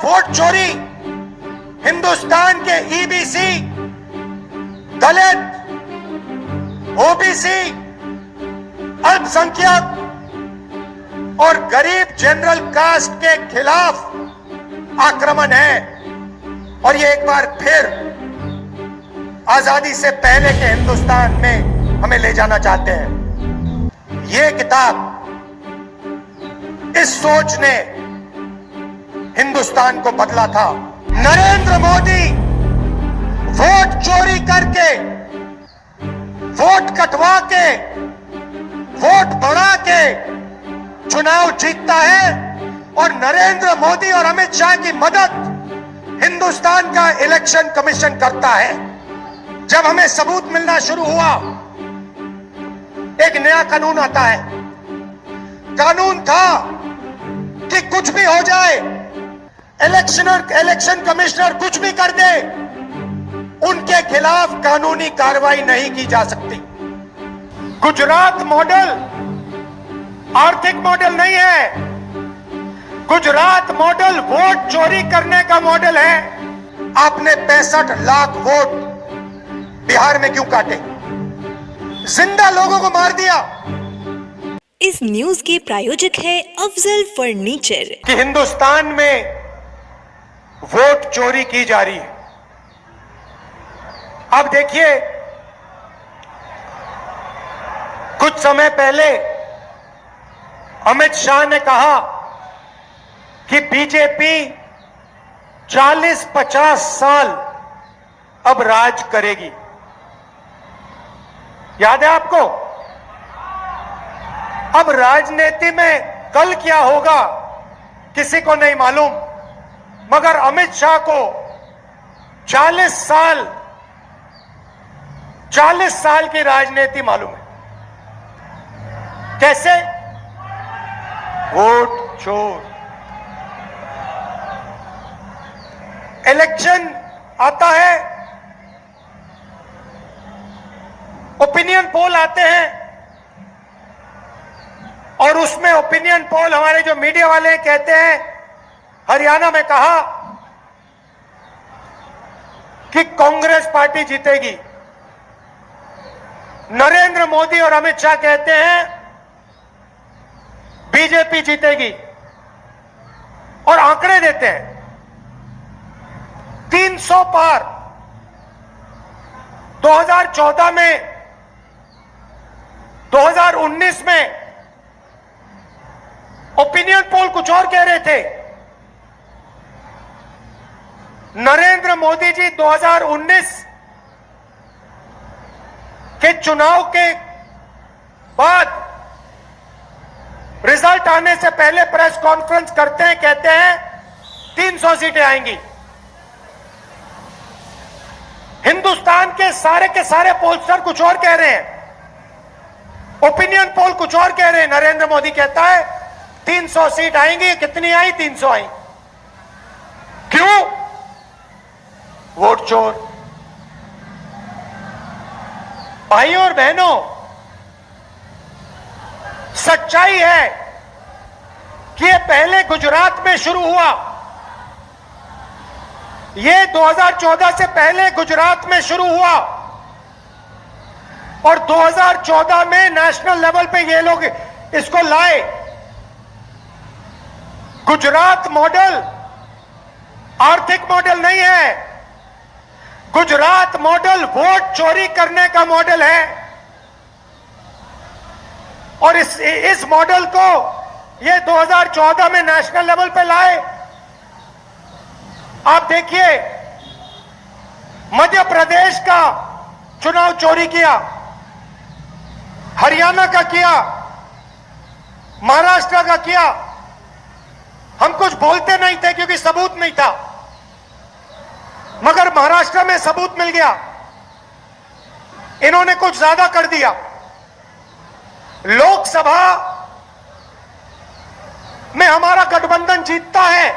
Vote चोरी हिंदुस्तान के EBC, दलित, OBC, अल्पसंख्यक और गरीब जनरल कास्ट के खिलाफ आक्रमण है। और ये एक बार फिर आजादी से पहले के हिंदुस्तान में हमें ले जाना चाहते हैं। ये किताब, इस सोच ने हिंदुस्तान को बदला था। नरेंद्र मोदी वोट चोरी करके, वोट कटवा के, वोट बढ़ा के चुनाव जीतता है और नरेंद्र मोदी और अमित शाह की मदद हिंदुस्तान का इलेक्शन कमीशन करता है। जब हमें सबूत मिलना शुरू हुआ, एक नया कानून आता है। कानून था कि कुछ भी हो जाए, इलेक्शन कमिश्नर कुछ भी कर दे, उनके खिलाफ कानूनी कार्रवाई नहीं की जा सकती। गुजरात मॉडल आर्थिक मॉडल नहीं है। गुजरात मॉडल वोट चोरी करने का मॉडल है। आपने 65 लाख वोट बिहार में क्यों काटे? जिंदा लोगों को मार दिया। इस न्यूज के प्रायोजक है अफजल फर्नीचर। कि हिंदुस्तान में वोट चोरी की जा रही है। अब देखिए, कुछ समय पहले अमित शाह ने कहा कि बीजेपी 40-50 साल अब राज करेगी। याद है आपको? अब राजनीति में कल क्या होगा किसी को नहीं मालूम, मगर अमित शाह को 40 साल की राजनीति मालूम है। कैसे? वोट चोर। इलेक्शन आता है, ओपिनियन पोल आते हैं और उसमें ओपिनियन पोल हमारे जो मीडिया वाले कहते हैं, हरियाणा में कहा कि कांग्रेस पार्टी जीतेगी। नरेंद्र मोदी और अमित शाह कहते हैं बीजेपी जीतेगी और आंकड़े देते हैं 300 पार। 2014 में, 2019 में ओपिनियन पोल कुछ और कह रहे थे। नरेंद्र मोदी जी 2019 के चुनाव के बाद रिजल्ट आने से पहले प्रेस कॉन्फ्रेंस करते हैं, कहते हैं 300 सीटें आएंगी। हिंदुस्तान के सारे पोलस्टर कुछ और कह रहे हैं, ओपिनियन पोल कुछ और कह रहे हैं। नरेंद्र मोदी कहता है 300 सीट आएंगी। कितनी आई? 300 आई। क्यों? वोट चोर। भाइयों और बहनों, सच्चाई है कि ये पहले गुजरात में शुरू हुआ। ये 2014 से पहले गुजरात में शुरू हुआ और 2014 में नेशनल लेवल पे ये लोग इसको लाए। गुजरात मॉडल आर्थिक मॉडल नहीं है। गुजरात मॉडल वोट चोरी करने का मॉडल है और इस मॉडल को ये 2014 में नेशनल लेवल पे लाए। आप देखिए, मध्य प्रदेश का चुनाव चोरी किया, हरियाणा का किया, महाराष्ट्र का किया। हम कुछ बोलते नहीं थे क्योंकि सबूत नहीं था, मगर महाराष्ट्र में सबूत मिल गया। इन्होंने कुछ ज्यादा कर दिया। लोकसभा में हमारा गठबंधन जीतता है,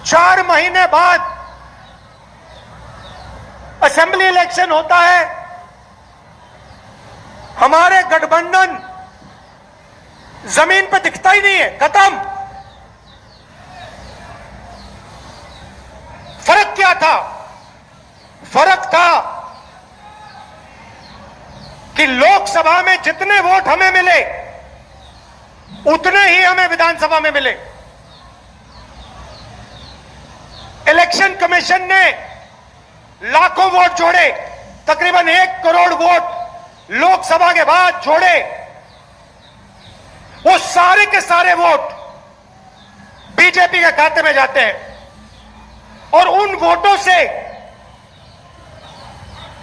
4 महीने बाद असेंबली इलेक्शन होता है, हमारे गठबंधन जमीन पर दिखता ही नहीं है, खत्म। था? फर्क था कि लोकसभा में जितने वोट हमें मिले उतने ही हमें विधानसभा में मिले। इलेक्शन कमीशन ने लाखों वोट जोड़े, तकरीबन 1 करोड़ वोट लोकसभा के बाद जोड़े। वो सारे के सारे वोट बीजेपी के खाते में जाते हैं और उन वोटों से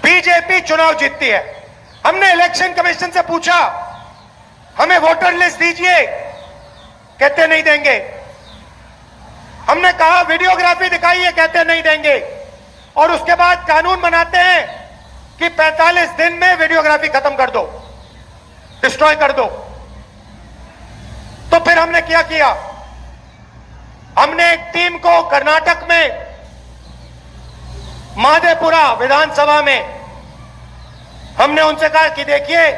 बीजेपी चुनाव जीतती है। हमने इलेक्शन कमीशन से पूछा, हमें वोटर लिस्ट दीजिए, कहते नहीं देंगे। हमने कहा वीडियोग्राफी दिखाइए, कहते नहीं देंगे। और उसके बाद कानून बनाते हैं कि 45 दिन में वीडियोग्राफी खत्म कर दो, डिस्ट्रॉय कर दो। तो फिर हमने क्या किया? हमने एक टीम को कर्नाटक में माधेपुरा विधानसभा में हमने उनसे कहा कि देखिए,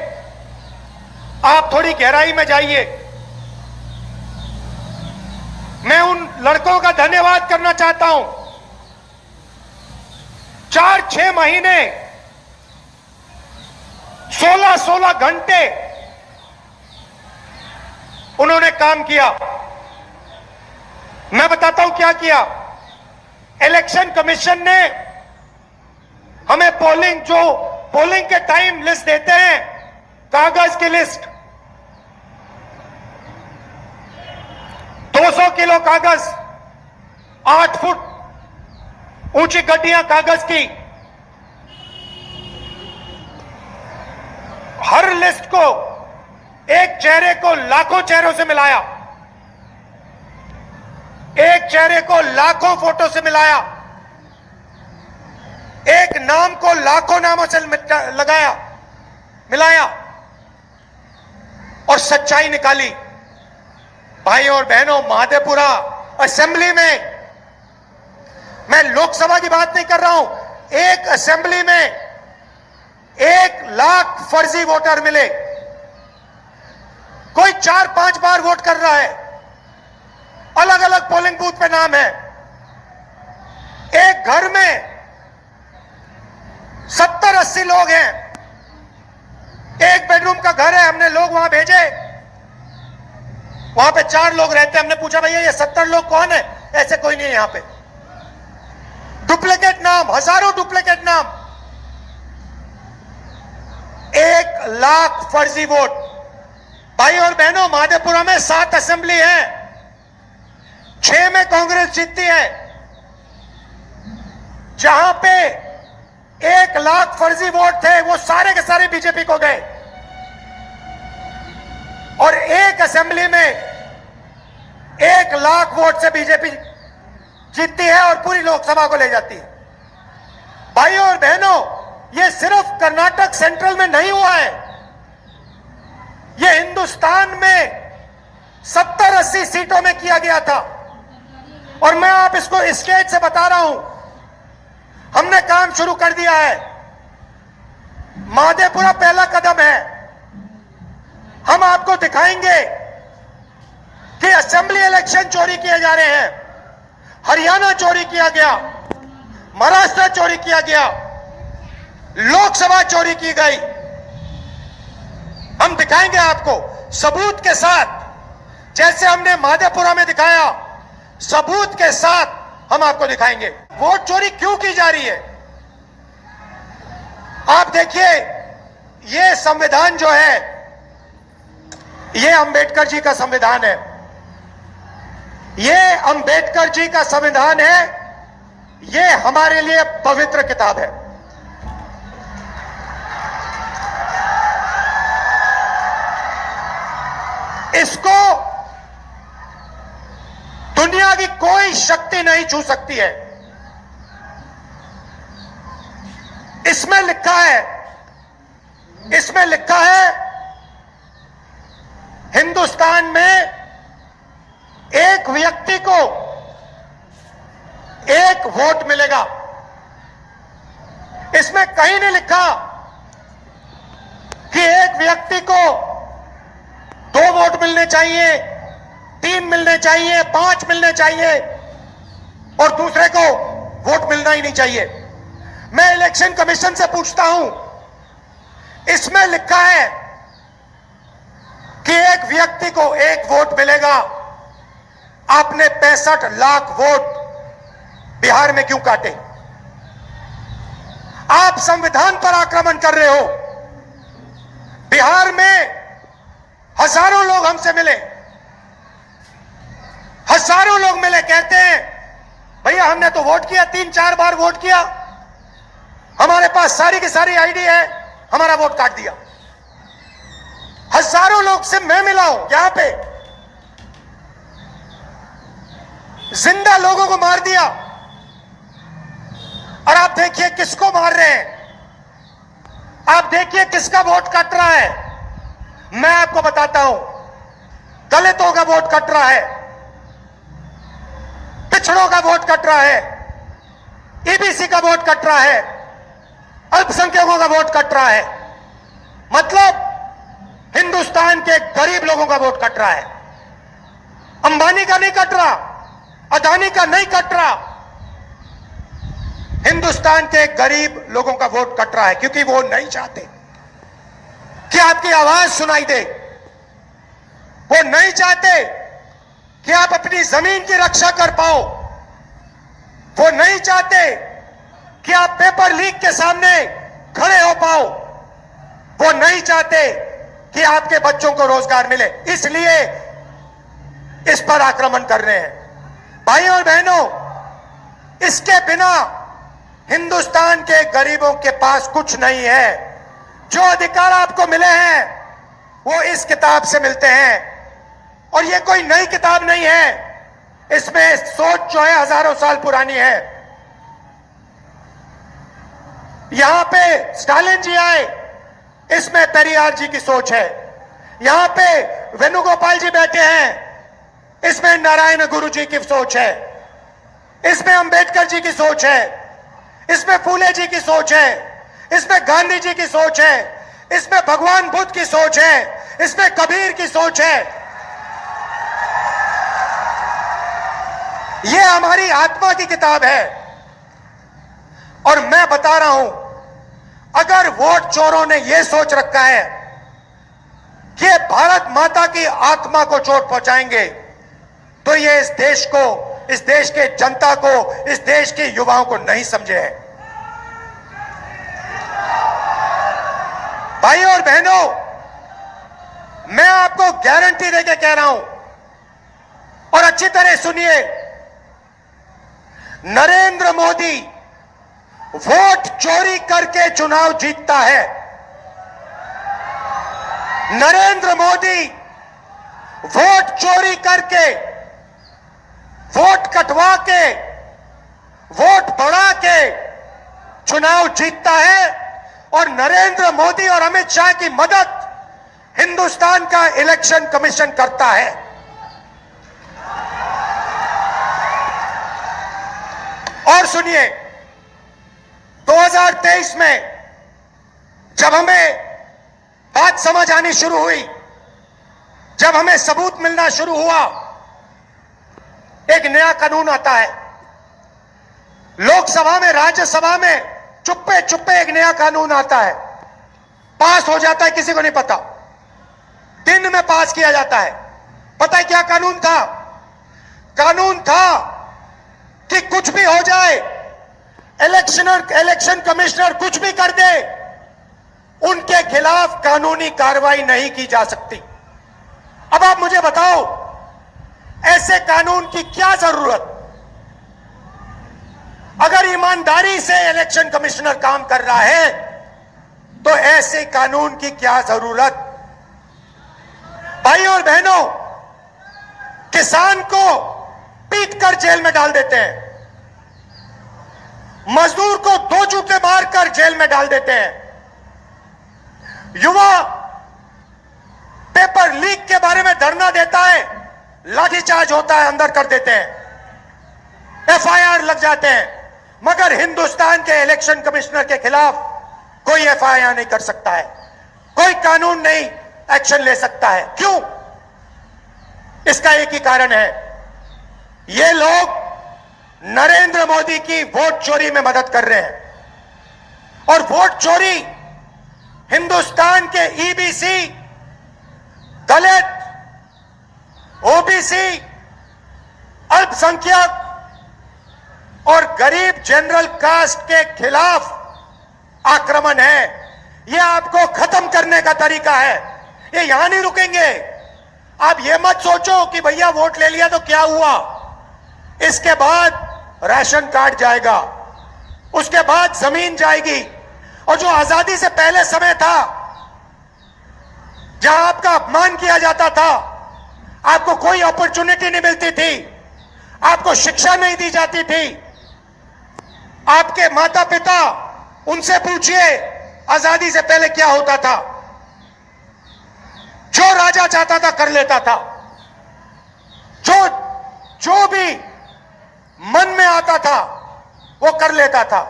आप थोड़ी गहराई में जाइए। मैं उन लड़कों का धन्यवाद करना चाहता हूं। 4-6 महीने 16-16 घंटे उन्होंने काम किया। मैं बताता हूं क्या किया। इलेक्शन कमीशन ने हमें पोलिंग के टाइम लिस्ट देते हैं, कागज की लिस्ट, 200 किलो कागज, 8 फुट ऊंची गड्डियां कागज की। हर लिस्ट को, एक चेहरे को लाखों चेहरों से मिलाया, एक चेहरे को लाखों फोटो से मिलाया, एक नाम को लाखों नामों से मिलाया और सच्चाई निकाली। भाइयों और बहनों, माधेपुरा असेंबली में, मैं लोकसभा की बात नहीं कर रहा हूं, एक असेंबली में 1 लाख फर्जी वोटर मिले। कोई 4-5 बार वोट कर रहा है, अलग अलग पोलिंग बूथ पे नाम है। एक घर में 70-80 लोग हैं, एक बेडरूम का घर है। हमने लोग वहां भेजे, वहां पे 4 लोग रहते हैं। हमने पूछा, भैया ये 70 लोग कौन है? ऐसे कोई नहीं है यहां पे। डुप्लीकेट नाम, हजारों डुप्लीकेट नाम, 1 लाख फर्जी वोट। भाई और बहनों, माधेपुरा में 7 असेंबली है, 6 में कांग्रेस जीतती है। जहां पे 1 लाख फर्जी वोट थे, वो सारे के सारे बीजेपी को गए। और एक असेंबली में 1 लाख वोट से बीजेपी जीतती है और पूरी लोकसभा को ले जाती है। भाइयों और बहनों, ये सिर्फ कर्नाटक सेंट्रल में नहीं हुआ है, ये हिंदुस्तान में 70-80 सीटों में किया गया था। और मैं आप इसको स्टेज से बता रहा हूं, हमने काम शुरू कर दिया है। माधेपुरा पहला कदम है। हम आपको दिखाएंगे कि असेंबली इलेक्शन चोरी किए जा रहे हैं, हरियाणा चोरी किया गया, महाराष्ट्र चोरी किया गया, लोकसभा चोरी की गई। हम दिखाएंगे आपको सबूत के साथ, जैसे हमने माधेपुरा में दिखाया, सबूत के साथ हम आपको दिखाएंगे वोट चोरी क्यों की जा रही है। आप देखिए, ये संविधान जो है, ये अंबेडकर जी का संविधान है। ये अंबेडकर जी का संविधान है, ये हमारे लिए पवित्र किताब है। इसको दुनिया की कोई शक्ति नहीं छू सकती है। इसमें लिखा है हिंदुस्तान में एक व्यक्ति को 1 वोट मिलेगा। इसमें कहीं नहीं लिखा कि एक व्यक्ति को 2 वोट मिलने चाहिए, 3 मिलने चाहिए, 5 मिलने चाहिए और दूसरे को वोट मिलना ही नहीं चाहिए। मैं इलेक्शन कमीशन से पूछता हूं, इसमें लिखा है कि एक व्यक्ति को एक वोट मिलेगा, आपने 65 लाख वोट बिहार में क्यों काटे? आप संविधान पर आक्रमण कर रहे हो। बिहार में हजारों लोग हमसे मिले, हजारों लोग मिले, कहते हैं भैया हमने तो वोट किया, 3-4 बार वोट किया, हमारे पास सारी की सारी आईडी है, हमारा वोट काट दिया। हजारों लोग से मैं मिला हूं, यहां पे जिंदा लोगों को मार दिया। और आप देखिए किसको मार रहे हैं, आप देखिए किसका वोट कट रहा है। मैं आपको बताता हूं, दलितों का वोट कट रहा है, पिछड़ों का वोट कट रहा है, ईबीसी का वोट कट रहा है, अल्पसंख्यकों का वोट कट रहा है। मतलब हिंदुस्तान के गरीब लोगों का वोट कट रहा है। अंबानी का नहीं कट रहा, अदानी का नहीं कट रहा, हिंदुस्तान के गरीब लोगों का वोट कट रहा है, क्योंकि वो नहीं चाहते कि आपकी आवाज सुनाई दे। वो नहीं चाहते कि आप अपनी जमीन की रक्षा कर पाओ। वो नहीं चाहते कि आप पेपर लीक के सामने खड़े हो पाओ। वो नहीं चाहते कि आपके बच्चों को रोजगार मिले, इसलिए इस पर आक्रमण कर रहे हैं। भाइयों और बहनों, इसके बिना हिंदुस्तान के गरीबों के पास कुछ नहीं है। जो अधिकार आपको मिले हैं वो इस किताब से मिलते हैं, और ये कोई नई किताब नहीं है, इसमें सोच जो है हजारों साल पुरानी है। यहां पे स्टालिन जी आए, इसमें पेरियार जी की सोच है। यहां पे वेणुगोपाल जी बैठे हैं, इसमें नारायण गुरु जी की सोच है। इसमें अंबेडकर जी की सोच है, इसमें फूले जी की सोच है, इसमें गांधी जी की सोच है, इसमें भगवान बुद्ध की सोच है, इसमें कबीर की सोच है। यह हमारी आत्मा की किताब है। और मैं बता रहा हूं, अगर वोट चोरों ने यह सोच रखा है कि भारत माता की आत्मा को चोट पहुंचाएंगे, तो ये इस देश को, इस देश के जनता को, इस देश के युवाओं को नहीं समझे हैं। भाइयों और बहनों, मैं आपको गारंटी देके कह रहा हूं, और अच्छी तरह सुनिए, नरेंद्र मोदी वोट चोरी करके चुनाव जीतता है। नरेंद्र मोदी वोट चोरी करके, वोट कटवा के, वोट बढ़ा के चुनाव जीतता है। और नरेंद्र मोदी और अमित शाह की मदद हिंदुस्तान का इलेक्शन कमीशन करता है। और सुनिए, 2023 में जब हमें बात समझ आनी शुरू हुई, जब हमें सबूत मिलना शुरू हुआ, एक नया कानून आता है। लोकसभा में, राज्यसभा में चुप्पे चुप्पे एक नया कानून आता है, पास हो जाता है, किसी को नहीं पता, दिन में पास किया जाता है। पता है क्या कानून था? कानून था कि कुछ भी हो जाए, इलेक्शन कमिश्नर कुछ भी कर दे, उनके खिलाफ कानूनी कार्रवाई नहीं की जा सकती। अब आप मुझे बताओ, ऐसे कानून की क्या जरूरत? अगर ईमानदारी से इलेक्शन कमिश्नर काम कर रहा है, तो ऐसे कानून की क्या जरूरत? भाइयों और बहनों, किसान को पीटकर जेल में डाल देते हैं, मजदूर को 2 जूते मारकर जेल में डाल देते हैं, युवा पेपर लीक के बारे में धरना देता है, लाठीचार्ज होता है, अंदर कर देते हैं, एफआईआर लग जाते हैं। मगर हिंदुस्तान के इलेक्शन कमिश्नर के खिलाफ कोई एफआईआर नहीं कर सकता है, कोई कानून नहीं एक्शन ले सकता है। क्यों? इसका एक ही कारण है, ये लोग नरेंद्र मोदी की वोट चोरी में मदद कर रहे हैं। और वोट चोरी हिंदुस्तान के ईबीसी, दलित, ओबीसी, अल्पसंख्यक और गरीब जनरल कास्ट के खिलाफ आक्रमण है। यह आपको खत्म करने का तरीका है। ये यहां नहीं रुकेंगे। आप ये मत सोचो कि भैया वोट ले लिया तो क्या हुआ। इसके बाद राशन कार्ड जाएगा, उसके बाद जमीन जाएगी। और जो आजादी से पहले समय था जहां आपका अपमान किया जाता था, आपको कोई अपॉर्चुनिटी नहीं मिलती थी, आपको शिक्षा नहीं दी जाती थी, आपके माता पिता, उनसे पूछिए आजादी से पहले क्या होता था। जो राजा चाहता था कर लेता था, जो भी मन में आता था वो कर लेता था।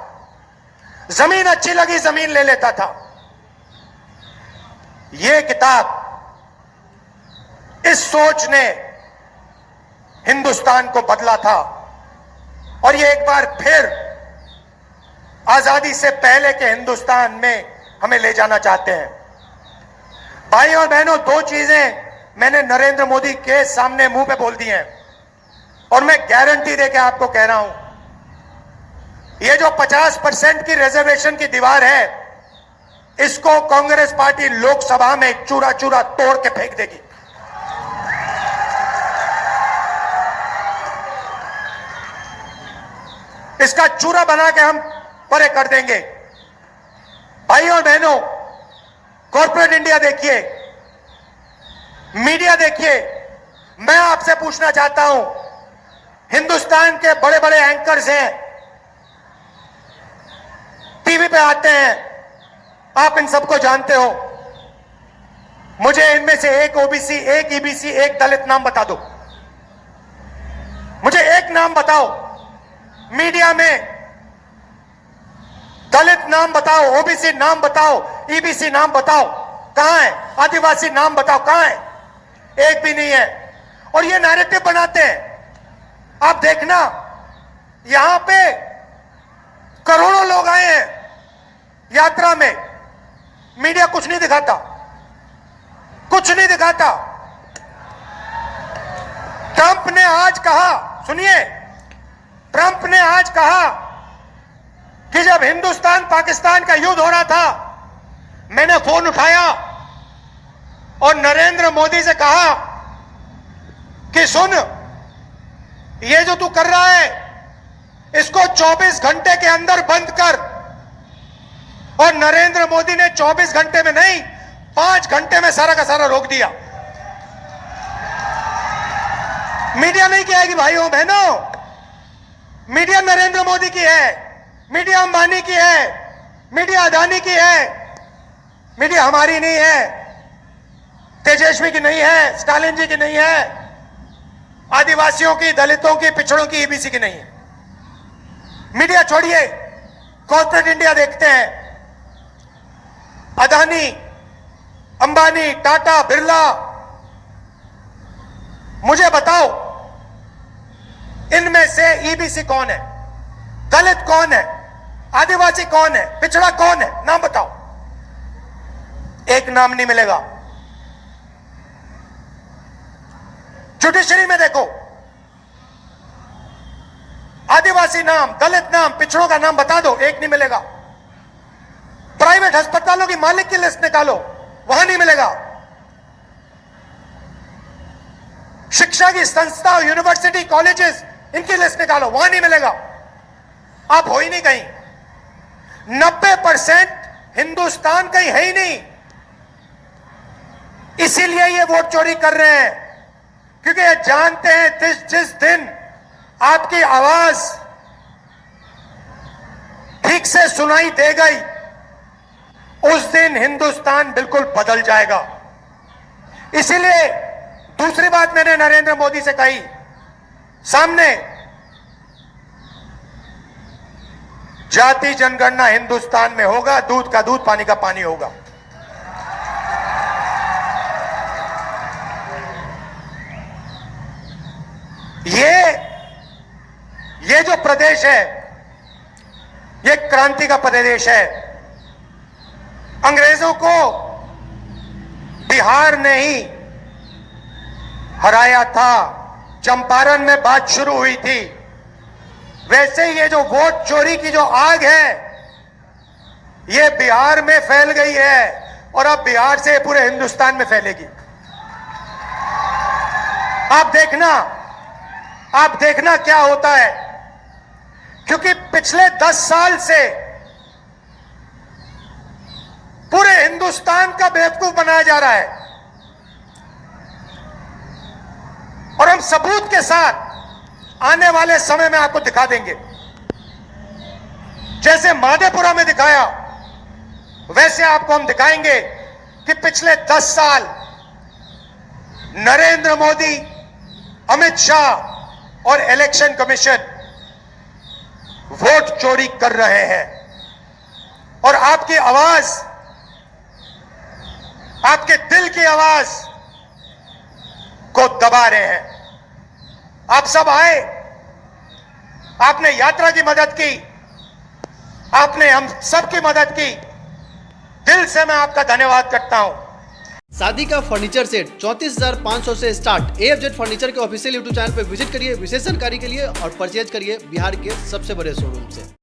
जमीन अच्छी लगी जमीन ले लेता था। यह किताब, इस सोच ने हिंदुस्तान को बदला था। और ये एक बार फिर आजादी से पहले के हिंदुस्तान में हमें ले जाना चाहते हैं। भाई और बहनों, दो चीजें मैंने नरेंद्र मोदी के सामने मुंह पे बोल दी हैं और मैं गारंटी देके आपको कह रहा हूं, ये जो 50% की रिजर्वेशन की दीवार है, इसको कांग्रेस पार्टी लोकसभा में चूरा चूरा तोड़ के फेंक देगी। इसका चूरा बना के हम परे कर देंगे। भाई और बहनों, कॉर्पोरेट इंडिया देखिए, मीडिया देखिए। मैं आपसे पूछना चाहता हूं, हिंदुस्तान के बड़े बड़े एंकर्स हैं, टीवी पे आते हैं, आप इन सबको जानते हो। मुझे इनमें से एक ओबीसी, एक ईबीसी, एक दलित नाम बता दो। मुझे एक नाम बताओ। मीडिया में दलित नाम बताओ, ओबीसी नाम बताओ, ईबीसी नाम बताओ, कहां है? आदिवासी नाम बताओ, कहां है? एक भी नहीं है। और ये नैरेटिव बनाते हैं। आप देखना, यहां पे करोड़ों लोग आए हैं यात्रा में, मीडिया कुछ नहीं दिखाता, कुछ नहीं दिखाता। ट्रंप ने आज कहा, सुनिए, ट्रंप ने आज कहा कि जब हिंदुस्तान पाकिस्तान का युद्ध हो रहा था, मैंने फोन उठाया और नरेंद्र मोदी से कहा कि सुन, ये जो तू कर रहा है इसको 24 घंटे के अंदर बंद कर। और नरेंद्र मोदी ने 24 घंटे में नहीं, 5 घंटे में सारा का सारा रोक दिया। मीडिया नहीं कहेगी भाइयों बहनों, मीडिया नरेंद्र मोदी की है, मीडिया अंबानी की है, मीडिया अदानी की है, मीडिया हमारी नहीं है, तेजस्वी की नहीं है, स्टालिन जी की नहीं है, आदिवासियों की, दलितों की, पिछड़ों की, ईबीसी की नहीं है। मीडिया छोड़िए, कॉर्पोरेट इंडिया देखते हैं। अदानी, अंबानी, टाटा, बिरला, मुझे बताओ इनमें से ईबीसी कौन है, दलित कौन है, आदिवासी कौन है, पिछड़ा कौन है? नाम बताओ। एक नाम नहीं मिलेगा। जुडिशरी में देखो, आदिवासी नाम, दलित नाम, पिछड़ों का नाम बता दो, एक नहीं मिलेगा। प्राइवेट अस्पतालों की मालिक की लिस्ट निकालो, वहां नहीं मिलेगा। शिक्षा की संस्था, यूनिवर्सिटी, कॉलेजेस, इनकी लिस्ट निकालो, वहां नहीं मिलेगा। आप हो ही नहीं कहीं। 90% हिंदुस्तान कहीं है ही नहीं। इसीलिए ये वोट चोरी कर रहे हैं, क्योंकि ये जानते हैं जिस दिन आपकी आवाज ठीक से सुनाई दे गई, उस दिन हिंदुस्तान बिल्कुल बदल जाएगा। इसीलिए दूसरी बात मैंने नरेंद्र मोदी से कही, सामने जाति जनगणना हिंदुस्तान में होगा, दूध का दूध, पानी का पानी होगा। ये जो प्रदेश है ये क्रांति का प्रदेश है। अंग्रेजों को बिहार ने ही हराया था। चंपारण में बात शुरू हुई थी। वैसे ही ये जो वोट चोरी की जो आग है ये बिहार में फैल गई है और अब बिहार से पूरे हिंदुस्तान में फैलेगी। आप देखना क्या होता है, क्योंकि पिछले 10 साल से पूरे हिंदुस्तान का बेवकूफ बनाया जा रहा है और हम सबूत के साथ आने वाले समय में आपको दिखा देंगे। जैसे माधेपुरा में दिखाया वैसे आपको हम दिखाएंगे कि पिछले 10 साल नरेंद्र मोदी, अमित शाह और इलेक्शन कमीशन वोट चोरी कर रहे हैं और आपकी आवाज, आपके दिल की आवाज को दबा रहे हैं। आप सब आए, आपने यात्रा की मदद की, आपने हम सबकी मदद की। दिल से मैं आपका धन्यवाद करता हूं। शादी का फर्नीचर सेट 34,500 से स्टार्ट। AFZ फर्नीचर के ऑफिशियल यूट्यूब चैनल पर विजिट करिए विशेष जानकारी के लिए और परचेज करिए बिहार के सबसे बड़े शोरूम से।